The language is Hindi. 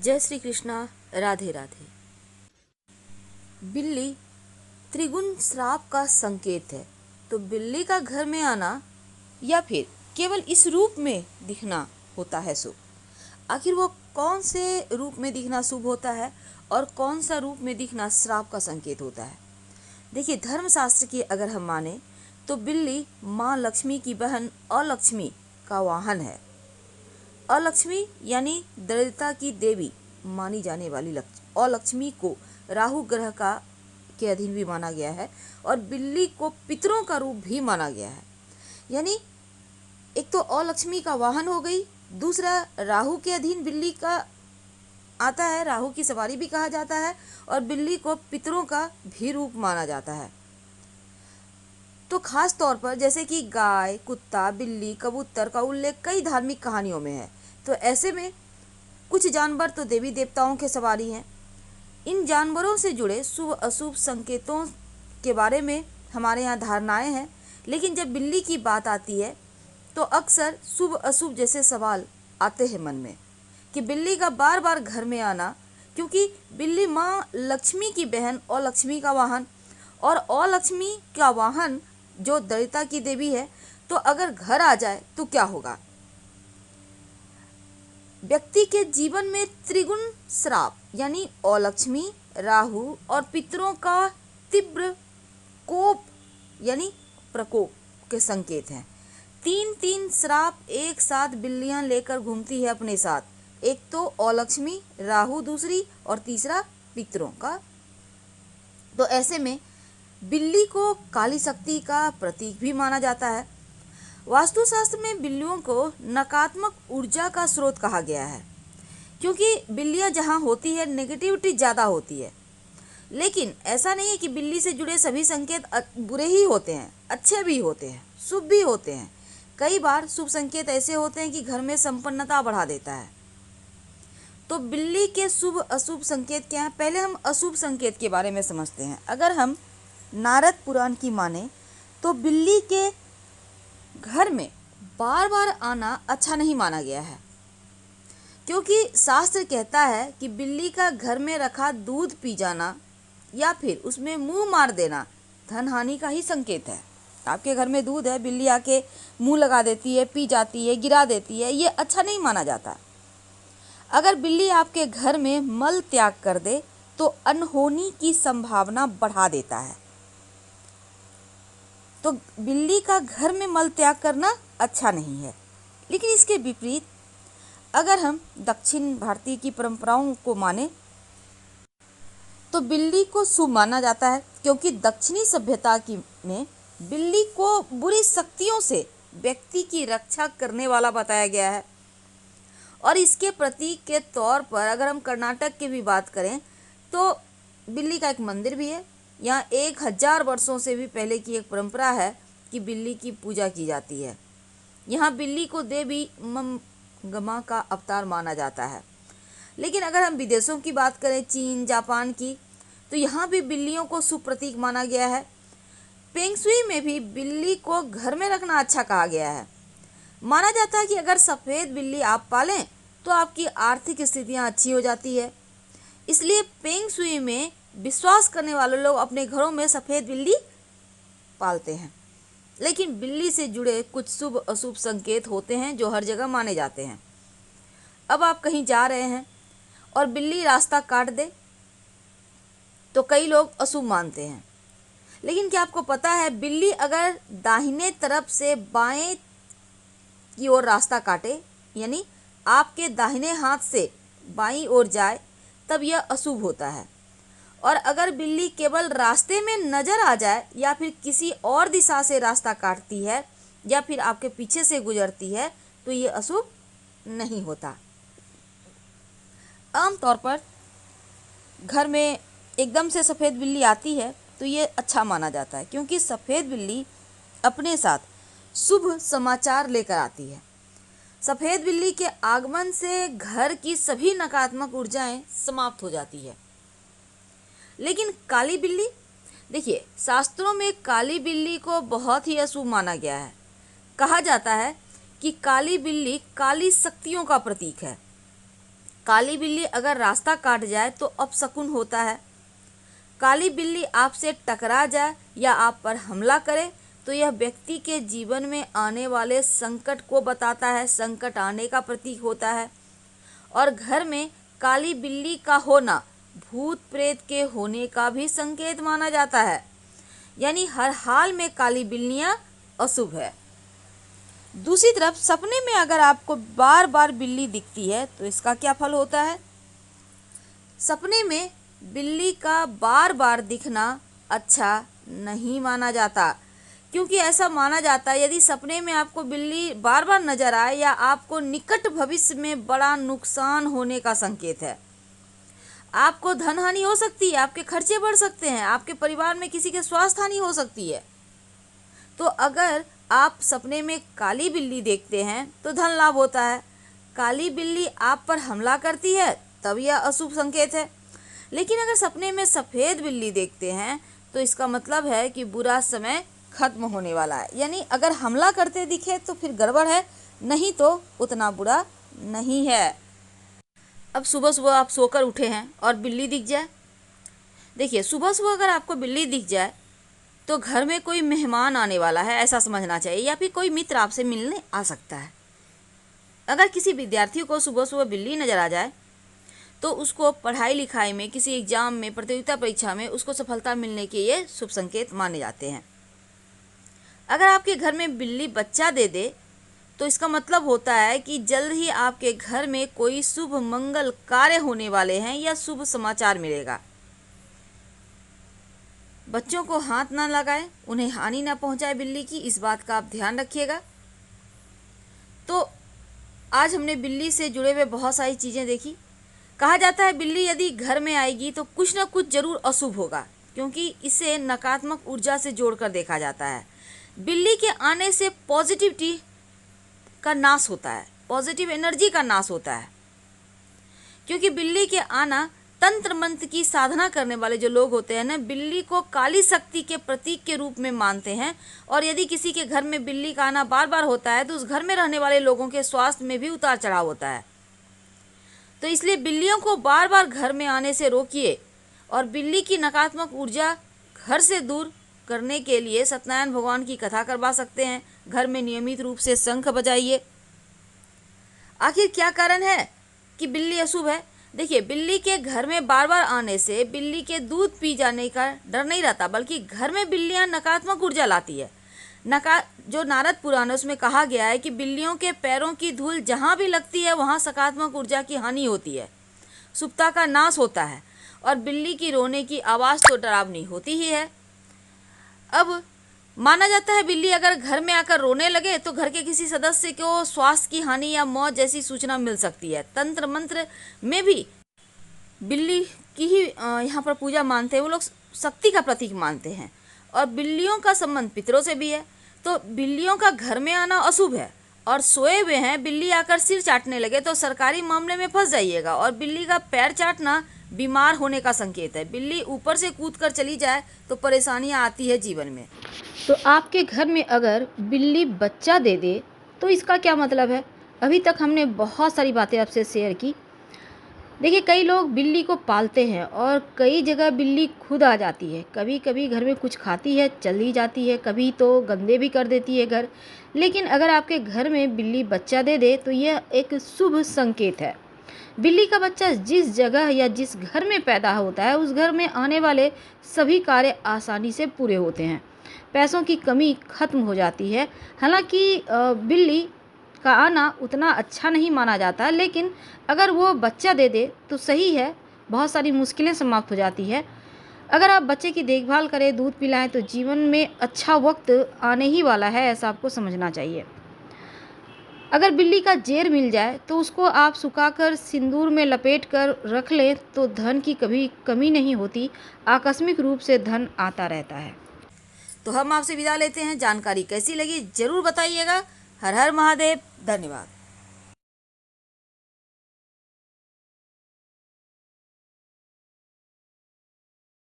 जय श्री कृष्णा। राधे राधे। बिल्ली त्रिगुण श्राप का संकेत है, तो बिल्ली का घर में आना या फिर केवल इस रूप में दिखना होता है शुभ। आखिर वो कौन से रूप में दिखना शुभ होता है और कौन सा रूप में दिखना श्राप का संकेत होता है। देखिए, धर्मशास्त्र की अगर हम माने तो बिल्ली माँ लक्ष्मी की बहन अलक्ष्मी का वाहन है। अलक्ष्मी यानी दरिद्रता की देवी मानी जाने वाली अलक्ष्मी को राहु ग्रह का के अधीन भी माना गया है और बिल्ली को पितरों का रूप भी माना गया है। यानी एक तो अलक्ष्मी का वाहन हो गई, दूसरा राहु के अधीन बिल्ली का आता है, राहु की सवारी भी कहा जाता है और बिल्ली को पितरों का भी रूप माना जाता है। तो खास तौर पर जैसे कि गाय, कुत्ता, बिल्ली, कबूतर का उल्लेख कई धार्मिक कहानियों में है, तो ऐसे में कुछ जानवर तो देवी देवताओं के सवारी हैं। इन जानवरों से जुड़े शुभ अशुभ संकेतों के बारे में हमारे यहाँ धारणाएं हैं, लेकिन जब बिल्ली की बात आती है तो अक्सर शुभ अशुभ जैसे सवाल आते हैं मन में कि बिल्ली का बार बार घर में आना, क्योंकि बिल्ली माँ लक्ष्मी की बहन और लक्ष्मी का वाहन और अलक्ष्मी का वाहन जो दरिद्रता की देवी है, तो अगर घर आ जाए तो क्या होगा। व्यक्ति के जीवन में त्रिगुण श्राप यानी अलक्ष्मी, राहु और पितरों का तीव्र कोप यानी प्रकोप के संकेत हैं। तीन श्राप एक साथ बिल्लियां लेकर घूमती है अपने साथ, एक तो अलक्ष्मी, राहु दूसरी और तीसरा पितरों का। तो ऐसे में बिल्ली को काली शक्ति का प्रतीक भी माना जाता है। वास्तुशास्त्र में बिल्लियों को नकारात्मक ऊर्जा का स्रोत कहा गया है, क्योंकि बिल्लियां जहां होती है नेगेटिविटी ज़्यादा होती है। लेकिन ऐसा नहीं है कि बिल्ली से जुड़े सभी संकेत बुरे ही होते हैं, अच्छे भी होते हैं, शुभ भी होते हैं। कई बार शुभ संकेत ऐसे होते हैं कि घर में संपन्नता बढ़ा देता है। तो बिल्ली के शुभ अशुभ संकेत क्या हैं? पहले हम अशुभ संकेत के बारे में समझते हैं। अगर हम नारद पुराण की माने तो बिल्ली के घर में बार बार आना अच्छा नहीं माना गया है, क्योंकि शास्त्र कहता है कि बिल्ली का घर में रखा दूध पी जाना या फिर उसमें मुंह मार देना धन हानि का ही संकेत है। आपके घर में दूध है, बिल्ली आके मुंह लगा देती है, पी जाती है, गिरा देती है, ये अच्छा नहीं माना जाता। अगर बिल्ली आपके घर में मल त्याग कर दे तो अनहोनी की संभावना बढ़ा देता है। तो बिल्ली का घर में मल त्याग करना अच्छा नहीं है। लेकिन इसके विपरीत अगर हम दक्षिण भारतीय की परंपराओं को माने तो बिल्ली को शुभ माना जाता है, क्योंकि दक्षिणी सभ्यता में बिल्ली को बुरी शक्तियों से व्यक्ति की रक्षा करने वाला बताया गया है। और इसके प्रतीक के तौर पर अगर हम कर्नाटक की भी बात करें तो बिल्ली का एक मंदिर भी है। यहाँ 1000 वर्षों से भी पहले की एक परंपरा है कि बिल्ली की पूजा की जाती है। यहाँ बिल्ली को देवी मम्गमा का अवतार माना जाता है। लेकिन अगर हम विदेशों की बात करें, चीन, जापान की, तो यहाँ भी बिल्लियों को शुभ प्रतीक माना गया है। फेंग शुई में भी बिल्ली को घर में रखना अच्छा कहा गया है। माना जाता है कि अगर सफ़ेद बिल्ली आप पालें तो आपकी आर्थिक स्थितियाँ अच्छी हो जाती है। इसलिए फेंग शुई में विश्वास करने वाले लोग अपने घरों में सफ़ेद बिल्ली पालते हैं। लेकिन बिल्ली से जुड़े कुछ शुभ अशुभ संकेत होते हैं जो हर जगह माने जाते हैं। अब आप कहीं जा रहे हैं और बिल्ली रास्ता काट दे तो कई लोग अशुभ मानते हैं। लेकिन क्या आपको पता है, बिल्ली अगर दाहिने तरफ से बाएं की ओर रास्ता काटे, यानी आपके दाहिने हाथ से बाईं ओर जाए, तब यह अशुभ होता है। और अगर बिल्ली केवल रास्ते में नजर आ जाए या फिर किसी और दिशा से रास्ता काटती है या फिर आपके पीछे से गुजरती है तो ये अशुभ नहीं होता। आमतौर पर घर में एकदम से सफ़ेद बिल्ली आती है तो ये अच्छा माना जाता है, क्योंकि सफ़ेद बिल्ली अपने साथ शुभ समाचार लेकर आती है। सफ़ेद बिल्ली के आगमन से घर की सभी नकारात्मक ऊर्जाएं समाप्त हो जाती है। लेकिन काली बिल्ली, देखिए, शास्त्रों में काली बिल्ली को बहुत ही अशुभ माना गया है। कहा जाता है कि काली बिल्ली काली शक्तियों का प्रतीक है। काली बिल्ली अगर रास्ता काट जाए तो अपशकुन होता है। काली बिल्ली आपसे टकरा जाए या आप पर हमला करे तो यह व्यक्ति के जीवन में आने वाले संकट को बताता है, संकट आने का प्रतीक होता है। और घर में काली बिल्ली का होना भूत प्रेत के होने का भी संकेत माना जाता है, यानी हर हाल में काली बिल्लियां अशुभ है। दूसरी तरफ सपने में अगर आपको बार बार बिल्ली दिखती है तो इसका क्या फल होता है? सपने में बिल्ली का बार बार दिखना अच्छा नहीं माना जाता, क्योंकि ऐसा माना जाता है यदि सपने में आपको बिल्ली बार बार नजर आए या आपको निकट भविष्य में बड़ा नुकसान होने का संकेत है। आपको धन हानि हो सकती है, आपके खर्चे बढ़ सकते हैं, आपके परिवार में किसी के स्वास्थ्य हानि हो सकती है। तो अगर आप सपने में काली बिल्ली देखते हैं तो धन लाभ होता है। काली बिल्ली आप पर हमला करती है तब यह अशुभ संकेत है। लेकिन अगर सपने में सफ़ेद बिल्ली देखते हैं तो इसका मतलब है कि बुरा समय खत्म होने वाला है, यानी अगर हमला करते दिखे तो फिर गड़बड़ है, नहीं तो उतना बुरा नहीं है। अब सुबह सुबह आप सोकर उठे हैं और बिल्ली दिख जाए। देखिए, सुबह सुबह अगर आपको बिल्ली दिख जाए तो घर में कोई मेहमान आने वाला है ऐसा समझना चाहिए, या फिर कोई मित्र आपसे मिलने आ सकता है। अगर किसी विद्यार्थी को सुबह सुबह बिल्ली नज़र आ जाए तो उसको पढ़ाई लिखाई में, किसी एग्जाम में, प्रतियोगिता परीक्षा में उसको सफलता मिलने के ये शुभ संकेत माने जाते हैं। अगर आपके घर में बिल्ली बच्चा दे दे तो इसका मतलब होता है कि जल्द ही आपके घर में कोई शुभ मंगल कार्य होने वाले हैं या शुभ समाचार मिलेगा। बच्चों को हाथ ना लगाएं, उन्हें हानि ना पहुंचाए बिल्ली की, इस बात का आप ध्यान रखिएगा। तो आज हमने बिल्ली से जुड़े हुए बहुत सारी चीज़ें देखी। कहा जाता है बिल्ली यदि घर में आएगी तो कुछ ना कुछ जरूर अशुभ होगा, क्योंकि इसे नकारात्मक ऊर्जा से जोड़कर देखा जाता है। बिल्ली के आने से पॉजिटिविटी का नाश होता है, पॉजिटिव एनर्जी का नाश होता है, क्योंकि बिल्ली के आना, तंत्र मंत्र की साधना करने वाले जो लोग होते हैं ना, बिल्ली को काली शक्ति के प्रतीक के रूप में मानते हैं। और यदि किसी के घर में बिल्ली का आना बार बार होता है तो उस घर में रहने वाले लोगों के स्वास्थ्य में भी उतार चढ़ाव होता है। तो इसलिए बिल्लियों को बार बार घर में आने से रोकिए और बिल्ली की नकारात्मक ऊर्जा घर से दूर करने के लिए सत्यनारायण भगवान की कथा करवा सकते हैं। घर में नियमित रूप से शंख बजाइए। आखिर क्या कारण है कि बिल्ली अशुभ है? देखिए, बिल्ली के घर में बार बार आने से बिल्ली के दूध पी जाने का डर नहीं रहता, बल्कि घर में बिल्लियां नकारात्मक ऊर्जा लाती है। जो नारद पुराण है उसमें कहा गया है कि बिल्लियों के पैरों की धूल जहाँ भी लगती है वहाँ सकारात्मक ऊर्जा की हानि होती है, शुभता का नाश होता है। और बिल्ली की रोने की आवाज़ तो डरावनी होती ही है। अब माना जाता है बिल्ली अगर घर में आकर रोने लगे तो घर के किसी सदस्य को स्वास्थ्य की हानि या मौत जैसी सूचना मिल सकती है। तंत्र मंत्र में भी बिल्ली की ही यहाँ पर पूजा मानते हैं, वो लोग शक्ति का प्रतीक मानते हैं। और बिल्लियों का संबंध पितरों से भी है। तो बिल्लियों का घर में आना अशुभ है। और सोए हुए हैं, बिल्ली आकर सिर चाटने लगे तो सरकारी मामले में फंस जाइएगा। और बिल्ली का पैर चाटना बीमार होने का संकेत है। बिल्ली ऊपर से कूद कर चली जाए तो परेशानियां आती है जीवन में। तो आपके घर में अगर बिल्ली बच्चा दे दे तो इसका क्या मतलब है? अभी तक हमने बहुत सारी बातें आपसे शेयर की। देखिए, कई लोग बिल्ली को पालते हैं और कई जगह बिल्ली खुद आ जाती है। कभी कभी घर में कुछ खाती है, चली जाती है, कभी तो गंदे भी कर देती है घर। लेकिन अगर आपके घर में बिल्ली बच्चा दे दे तो यह एक शुभ संकेत है। बिल्ली का बच्चा जिस जगह या जिस घर में पैदा होता है उस घर में आने वाले सभी कार्य आसानी से पूरे होते हैं। पैसों की कमी खत्म हो जाती है। हालांकि बिल्ली का आना उतना अच्छा नहीं माना जाता, लेकिन अगर वो बच्चा दे दे तो सही है, बहुत सारी मुश्किलें समाप्त हो जाती है। अगर आप बच्चे की देखभाल करें, दूध पिलाएं तो जीवन में अच्छा वक्त आने ही वाला है, ऐसा आपको समझना चाहिए। अगर बिल्ली का जेर मिल जाए तो उसको आप सुखाकर सिंदूर में लपेट कर रख लें तो धन की कभी कमी नहीं होती, आकस्मिक रूप से धन आता रहता है। तो हम आपसे विदा लेते हैं। जानकारी कैसी लगी जरूर बताइएगा। हर हर महादेव। धन्यवाद।